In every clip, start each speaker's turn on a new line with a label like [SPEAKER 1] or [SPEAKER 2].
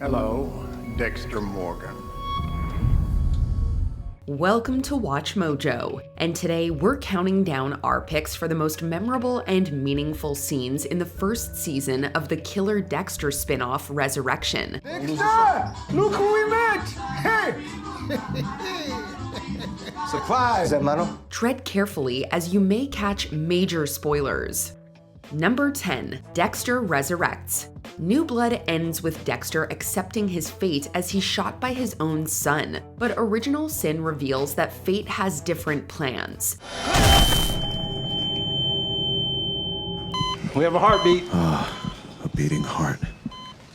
[SPEAKER 1] Hello, Dexter Morgan.
[SPEAKER 2] Welcome to Watch Mojo, and today we're counting down our picks for the most memorable and meaningful scenes in the first season of the killer Dexter spin-off Resurrection.
[SPEAKER 3] Dexter! Look who we met! Hey! Supplies, hermano.
[SPEAKER 2] Tread carefully as you may catch major spoilers. Number 10, Dexter Resurrects. New Blood ends with Dexter accepting his fate as he's shot by his own son, but Original Sin reveals that fate has different plans.
[SPEAKER 3] We have a heartbeat.
[SPEAKER 4] A beating heart.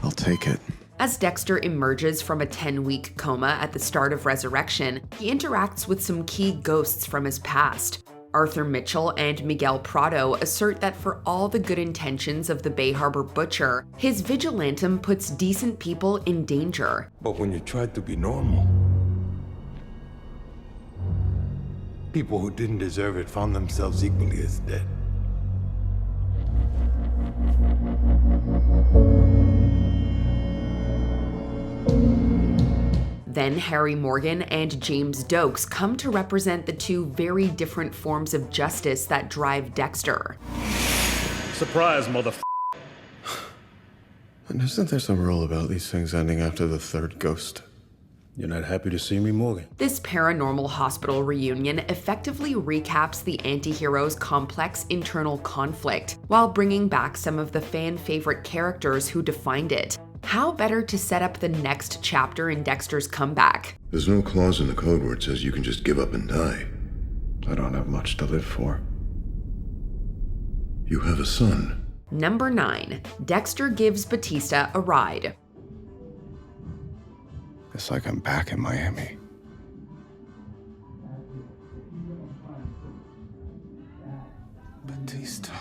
[SPEAKER 4] I'll take it.
[SPEAKER 2] As Dexter emerges from a 10-week coma at the start of Resurrection, he interacts with some key ghosts from his past. Arthur Mitchell and Miguel Prado assert that for all the good intentions of the Bay Harbor Butcher, his Vigilantum puts decent people in danger.
[SPEAKER 5] But when you try to be normal, people who didn't deserve it found themselves equally as dead.
[SPEAKER 2] Then Harry Morgan and James Dokes come to represent the two very different forms of justice that drive Dexter.
[SPEAKER 6] Surprise, motherfucker.
[SPEAKER 4] And isn't there some rule about these things ending after the third ghost?
[SPEAKER 5] You're not happy to see me, Morgan?
[SPEAKER 2] This paranormal hospital reunion effectively recaps the anti-hero's complex internal conflict, while bringing back some of the fan-favorite characters who defined it. How better to set up the next chapter in Dexter's comeback?
[SPEAKER 7] There's no clause in the code where it says you can just give up and die.
[SPEAKER 4] I don't have much to live for.
[SPEAKER 7] You have a son.
[SPEAKER 2] Number 9, Dexter gives Batista a ride.
[SPEAKER 4] It's like I'm back in Miami. Batista.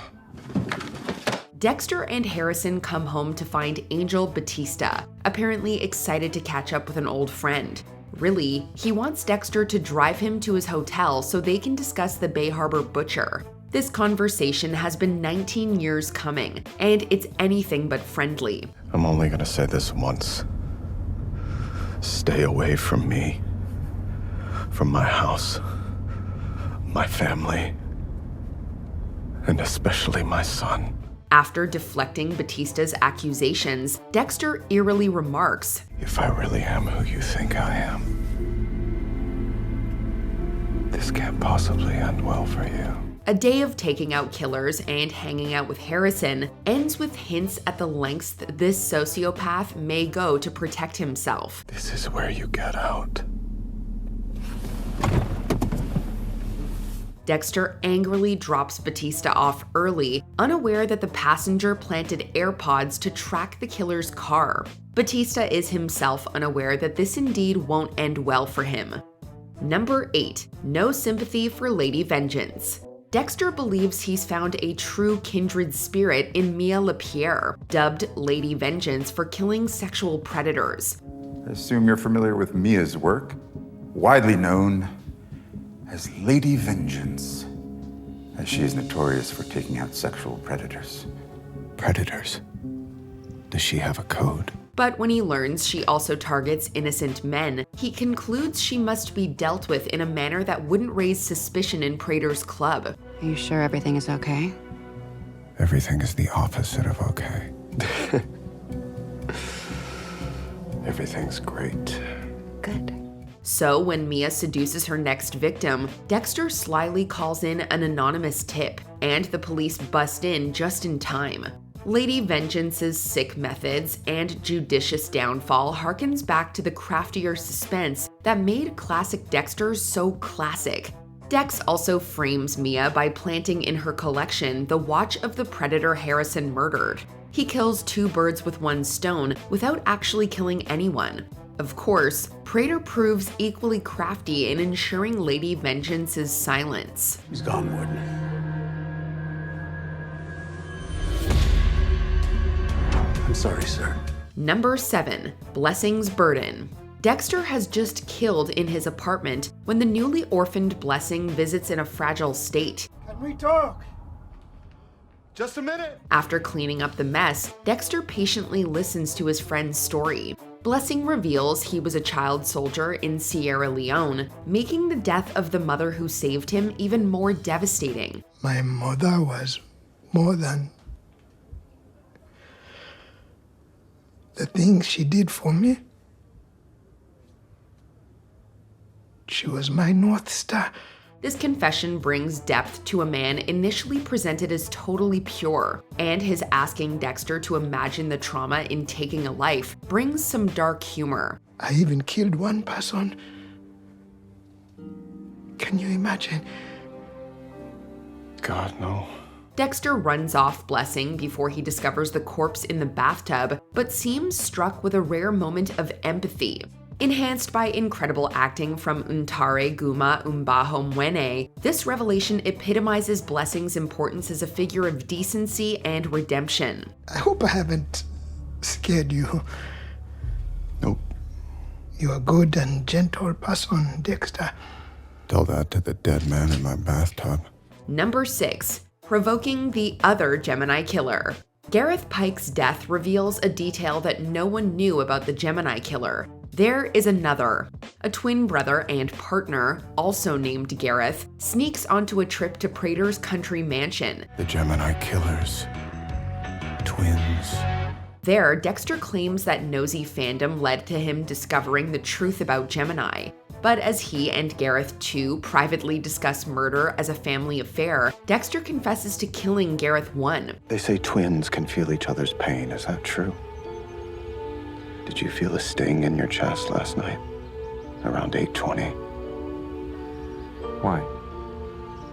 [SPEAKER 2] Dexter and Harrison come home to find Angel Batista, apparently excited to catch up with an old friend. Really, he wants Dexter to drive him to his hotel so they can discuss the Bay Harbor Butcher. This conversation has been 19 years coming, and it's anything but friendly.
[SPEAKER 4] I'm only gonna say this once. Stay away from me. From my house. My family. And especially my son.
[SPEAKER 2] After deflecting Batista's accusations, Dexter eerily remarks,
[SPEAKER 4] If I really am who you think I am, this can't possibly end well for you.
[SPEAKER 2] A day of taking out killers and hanging out with Harrison ends with hints at the lengths this sociopath may go to protect himself.
[SPEAKER 4] This is where you get out.
[SPEAKER 2] Dexter angrily drops Batista off early, unaware that the passenger planted AirPods to track the killer's car. Batista is himself unaware that this indeed won't end well for him. Number 8, no sympathy for Lady Vengeance. Dexter believes he's found a true kindred spirit in Mia LaPierre, dubbed Lady Vengeance for killing sexual predators.
[SPEAKER 8] I assume you're familiar with Mia's work, widely known as Lady Vengeance, as she is notorious for taking out sexual predators.
[SPEAKER 4] Predators? Does she have a code?
[SPEAKER 2] But when he learns she also targets innocent men, he concludes she must be dealt with in a manner that wouldn't raise suspicion in Prater's club.
[SPEAKER 9] Are you sure everything is okay?
[SPEAKER 4] Everything is the opposite of okay. Everything's great.
[SPEAKER 9] Good.
[SPEAKER 2] So when Mia seduces her next victim, Dexter slyly calls in an anonymous tip, and the police bust in just in time. Lady Vengeance's sick methods and judicious downfall harkens back to the craftier suspense that made classic Dexter so classic. Dex also frames Mia by planting in her collection the watch of the predator Harrison murdered. He kills two birds with one stone without actually killing anyone. Of course, Prater proves equally crafty in ensuring Lady Vengeance's silence.
[SPEAKER 5] He's gone, Warden. I'm sorry, sir.
[SPEAKER 2] Number 7, Blessing's Burden. Dexter has just killed in his apartment when the newly orphaned Blessing visits in a fragile state.
[SPEAKER 3] Can we talk? Just a minute.
[SPEAKER 2] After cleaning up the mess, Dexter patiently listens to his friend's story. Blessing reveals he was a child soldier in Sierra Leone, making the death of the mother who saved him even more devastating.
[SPEAKER 3] My mother was more than the things she did for me. She was my North Star.
[SPEAKER 2] This confession brings depth to a man initially presented as totally pure, and his asking Dexter to imagine the trauma in taking a life brings some dark humor.
[SPEAKER 3] I even killed one person. Can you imagine?
[SPEAKER 4] God, no.
[SPEAKER 2] Dexter runs off Blessing before he discovers the corpse in the bathtub, but seems struck with a rare moment of empathy. Enhanced by incredible acting from Ntare Guma Umbaho Mwene, this revelation epitomizes Blessing's importance as a figure of decency and redemption.
[SPEAKER 3] I hope I haven't scared you.
[SPEAKER 4] Nope.
[SPEAKER 3] You're a good and gentle person, Dexter.
[SPEAKER 4] Tell that to the dead man in my bathtub.
[SPEAKER 2] Number 6. Provoking the Other Gemini Killer. Gareth Pike's death reveals a detail that no one knew about the Gemini Killer. There is another. A twin brother and partner, also named Gareth, sneaks onto a trip to Prater's country mansion.
[SPEAKER 4] The Gemini Killers. Twins.
[SPEAKER 2] There, Dexter claims that nosy fandom led to him discovering the truth about Gemini. But as he and Gareth too privately discuss murder as a family affair, Dexter confesses to killing Gareth 1.
[SPEAKER 4] They say twins can feel each other's pain. Is that true? Did you feel a sting in your chest last night? Around 8:20?
[SPEAKER 8] Why?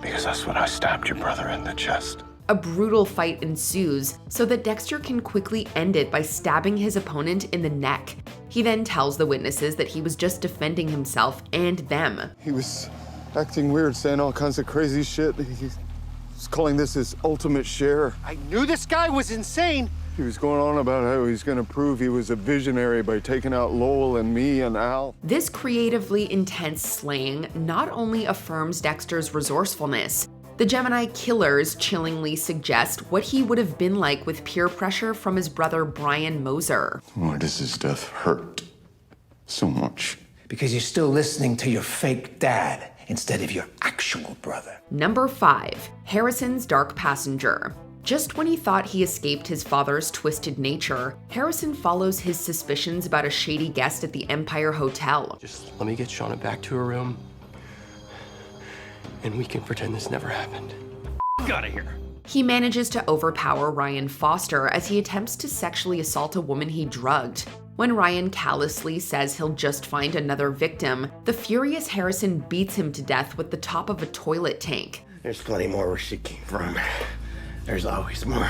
[SPEAKER 4] Because that's when I stabbed your brother in the chest.
[SPEAKER 2] A brutal fight ensues, so that Dexter can quickly end it by stabbing his opponent in the neck. He then tells the witnesses that he was just defending himself and them.
[SPEAKER 10] He was acting weird, saying all kinds of crazy shit. He was calling this his ultimate share.
[SPEAKER 11] I knew this guy was insane.
[SPEAKER 10] He was going on about how he's going to prove he was a visionary by taking out Lowell and me and Al.
[SPEAKER 2] This creatively intense slaying not only affirms Dexter's resourcefulness, the Gemini Killers chillingly suggest what he would have been like with peer pressure from his brother Brian Moser.
[SPEAKER 10] Why does his death hurt so much?
[SPEAKER 11] Because you're still listening to your fake dad instead of your actual brother.
[SPEAKER 2] Number 5. Harrison's Dark Passenger. Just when he thought he escaped his father's twisted nature, Harrison follows his suspicions about a shady guest at the Empire Hotel.
[SPEAKER 12] Just let me get Shauna back to her room, and we can pretend this never happened. Out of here.
[SPEAKER 2] He manages to overpower Ryan Foster as he attempts to sexually assault a woman he drugged. When Ryan callously says he'll just find another victim, the furious Harrison beats him to death with the top of a toilet tank.
[SPEAKER 11] There's plenty more where she came from. There's always more.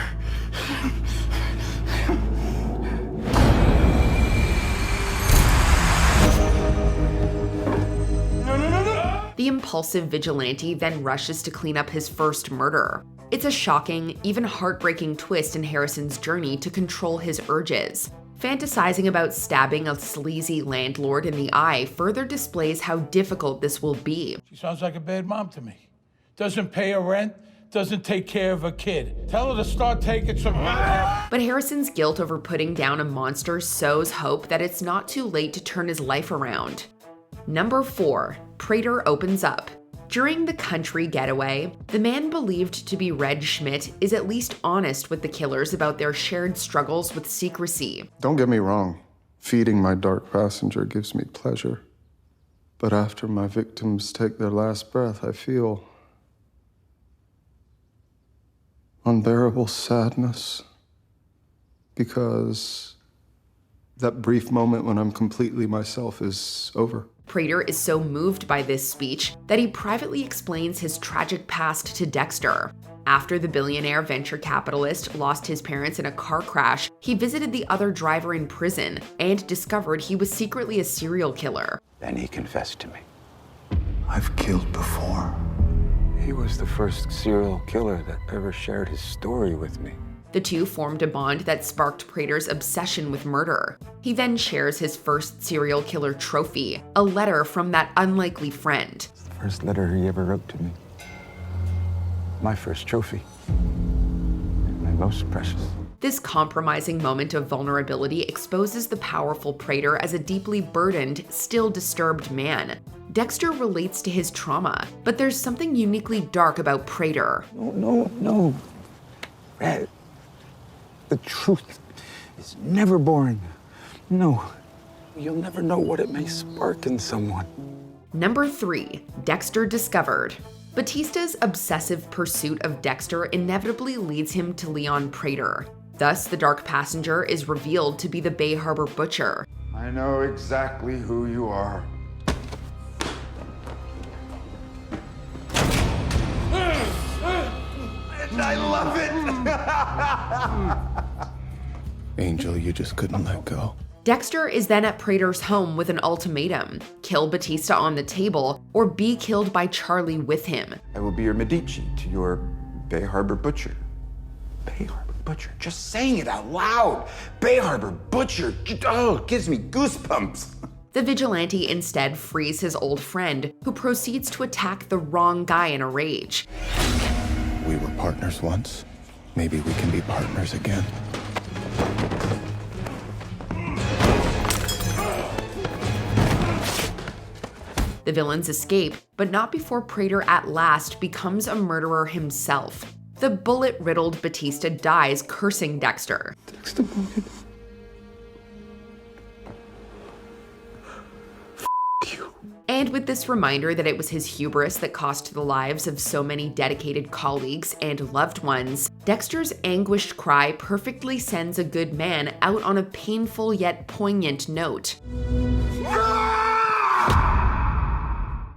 [SPEAKER 2] The impulsive vigilante then rushes to clean up his first murder. It's a shocking, even heartbreaking twist in Harrison's journey to control his urges. Fantasizing about stabbing a sleazy landlord in the eye further displays how difficult this will be.
[SPEAKER 3] She sounds like a bad mom to me. Doesn't pay her rent, doesn't take care of her kid. Tell her to start taking some...
[SPEAKER 2] But Harrison's guilt over putting down a monster sows hope that it's not too late to turn his life around. Number 4. Prater opens up. During the country getaway, the man believed to be Red Schmidt is at least honest with the killers about their shared struggles with secrecy.
[SPEAKER 10] Don't get me wrong. Feeding my dark passenger gives me pleasure. But after my victims take their last breath, I feel unbearable sadness. Because that brief moment when I'm completely myself is over.
[SPEAKER 2] Prater is so moved by this speech that he privately explains his tragic past to Dexter. After the billionaire venture capitalist lost his parents in a car crash, he visited the other driver in prison and discovered he was secretly a serial killer.
[SPEAKER 8] Then he confessed to me.
[SPEAKER 7] I've killed before.
[SPEAKER 5] He was the first serial killer that ever shared his story with me.
[SPEAKER 2] The two formed a bond that sparked Prater's obsession with murder. He then shares his first serial killer trophy, a letter from that unlikely friend.
[SPEAKER 5] It's the first letter he ever wrote to me. My first trophy. My most precious.
[SPEAKER 2] This compromising moment of vulnerability exposes the powerful Prater as a deeply burdened, still disturbed man. Dexter relates to his trauma, but there's something uniquely dark about Prater.
[SPEAKER 7] No. Red. The truth is never boring. No. You'll never know what it may spark in someone.
[SPEAKER 2] Number 3. Dexter Discovered. Batista's obsessive pursuit of Dexter inevitably leads him to Leon Prater. Thus, the Dark Passenger is revealed to be the Bay Harbor Butcher.
[SPEAKER 8] I know exactly who you are. And I love it!
[SPEAKER 4] Angel, you just couldn't let go.
[SPEAKER 2] Dexter is then at Prater's home with an ultimatum: kill Batista on the table, or be killed by Charlie with him.
[SPEAKER 8] I will be your Medici to your Bay Harbor Butcher. Bay Harbor Butcher. Just saying it out loud. Bay Harbor Butcher. Oh, it gives me goosebumps.
[SPEAKER 2] The Vigilante instead frees his old friend, who proceeds to attack the wrong guy in a rage.
[SPEAKER 4] We were partners once. Maybe we can be partners again.
[SPEAKER 2] The villains escape, but not before Prater at last becomes a murderer himself. The bullet-riddled Batista dies cursing Dexter.
[SPEAKER 10] Dexter Morgan. You.
[SPEAKER 2] And with this reminder that it was his hubris that cost the lives of so many dedicated colleagues and loved ones, Dexter's anguished cry perfectly sends a good man out on a painful yet poignant note.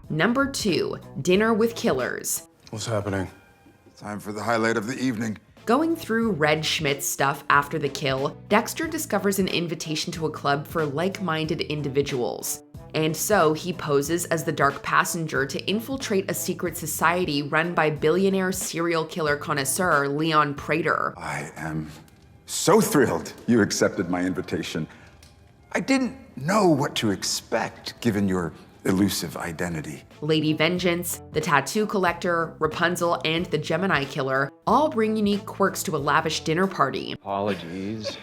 [SPEAKER 2] Number 2. Dinner with Killers.
[SPEAKER 4] What's happening?
[SPEAKER 8] Time for the highlight of the evening.
[SPEAKER 2] Going through Red Schmidt's stuff after the kill, Dexter discovers an invitation to a club for like-minded individuals. And so he poses as the Dark Passenger to infiltrate a secret society run by billionaire serial killer connoisseur Leon Prater.
[SPEAKER 8] I am so thrilled you accepted my invitation. I didn't know what to expect given your elusive identity.
[SPEAKER 2] Lady Vengeance, the Tattoo Collector, Rapunzel, and the Gemini Killer all bring unique quirks to a lavish dinner party.
[SPEAKER 13] Apologies.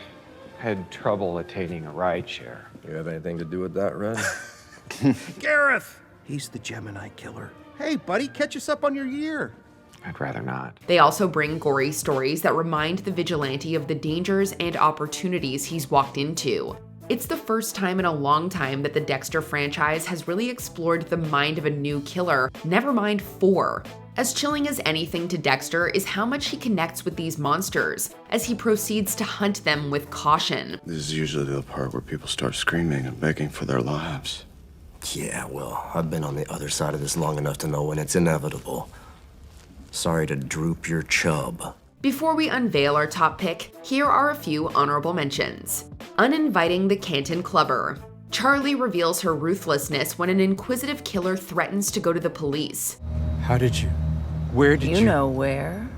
[SPEAKER 13] Had trouble attaining a ride share.
[SPEAKER 12] You have anything to do with that, Red?
[SPEAKER 11] Gareth! He's the Gemini Killer. Hey, buddy, catch us up on your year.
[SPEAKER 13] I'd rather not.
[SPEAKER 2] They also bring gory stories that remind the Vigilante of the dangers and opportunities he's walked into. It's the first time in a long time that the Dexter franchise has really explored the mind of a new killer, never mind 4. As chilling as anything to Dexter is how much he connects with these monsters, as he proceeds to hunt them with caution.
[SPEAKER 4] This is usually the part where people start screaming and begging for their lives.
[SPEAKER 12] Yeah, well, I've been on the other side of this long enough to know when it's inevitable. Sorry to droop your chub.
[SPEAKER 2] Before we unveil our top pick, here are a few honorable mentions. Uninviting the Canton Clubber. Charlie reveals her ruthlessness when an inquisitive killer threatens to go to the police.
[SPEAKER 5] How did you? Where did you?
[SPEAKER 14] You know where.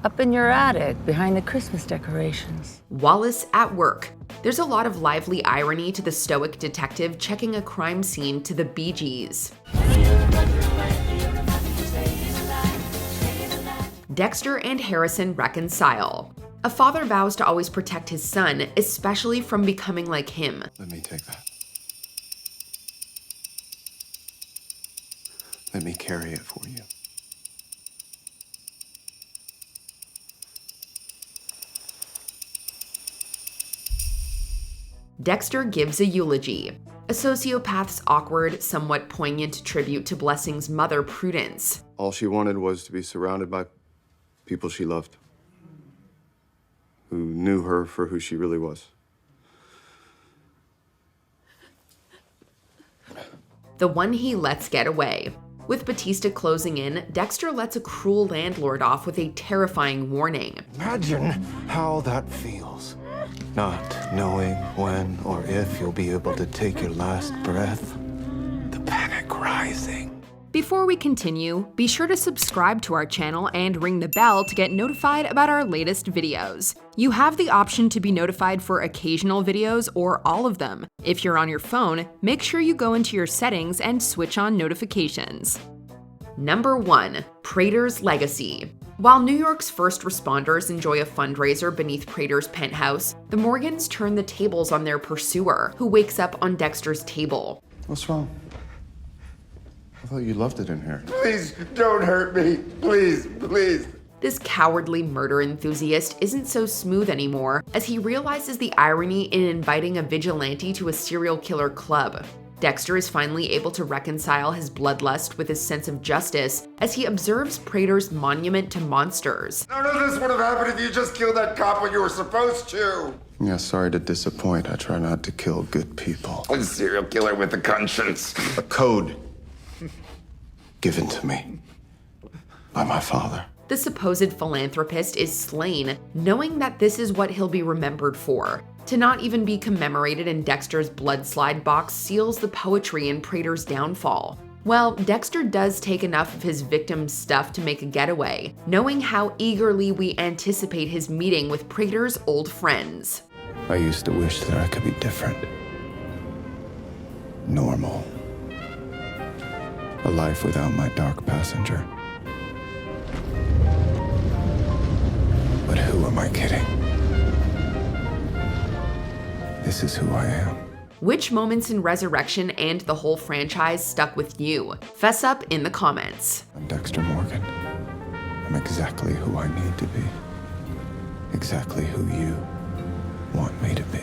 [SPEAKER 14] Up in your attic, behind the Christmas decorations.
[SPEAKER 2] Wallace at work. There's a lot of lively irony to the stoic detective checking a crime scene to the Bee Gees. Dexter and Harrison reconcile. A father vows to always protect his son, especially from becoming like him.
[SPEAKER 4] Let me take that. Let me carry it for you.
[SPEAKER 2] Dexter gives a eulogy. A sociopath's awkward, somewhat poignant tribute to Blessing's mother, Prudence.
[SPEAKER 10] All she wanted was to be surrounded by people she loved, who knew her for who she really was.
[SPEAKER 2] The one he lets get away. With Batista closing in, Dexter lets a cruel landlord off with a terrifying warning.
[SPEAKER 7] Imagine how that feels. Not knowing when or if you'll be able to take your last breath. The panic rising.
[SPEAKER 15] Before we continue, be sure to subscribe to our channel and ring the bell to get notified about our latest videos. You have the option to be notified for occasional videos or all of them. If you're on your phone, make sure you go into your settings and switch on notifications.
[SPEAKER 2] Number 1. Prater's Legacy. While New York's first responders enjoy a fundraiser beneath Prater's penthouse, the Morgans turn the tables on their pursuer, who wakes up on Dexter's table.
[SPEAKER 10] What's wrong? I thought you loved it in here.
[SPEAKER 8] Please, don't hurt me. Please, please.
[SPEAKER 2] This cowardly murder enthusiast isn't so smooth anymore, as he realizes the irony in inviting a vigilante to a serial killer club. Dexter is finally able to reconcile his bloodlust with his sense of justice as he observes Prater's monument to monsters.
[SPEAKER 8] None of this would have happened if you just killed that cop when you were supposed to.
[SPEAKER 10] Yeah, sorry to disappoint. I try not to kill good people.
[SPEAKER 8] A serial killer with a conscience.
[SPEAKER 10] A code given to me by my father.
[SPEAKER 2] The supposed philanthropist is slain, knowing that this is what he'll be remembered for. To not even be commemorated in Dexter's blood slide box seals the poetry in Prater's downfall. Well, Dexter does take enough of his victim's stuff to make a getaway, knowing how eagerly we anticipate his meeting with Prater's old friends.
[SPEAKER 10] I used to wish that I could be different. Normal. A life without my dark passenger. But who am I kidding? This is who I am.
[SPEAKER 2] Which moments in Resurrection and the whole franchise stuck with you? Fess up in the comments.
[SPEAKER 10] I'm Dexter Morgan. I'm exactly who I need to be. Exactly who you want me to be.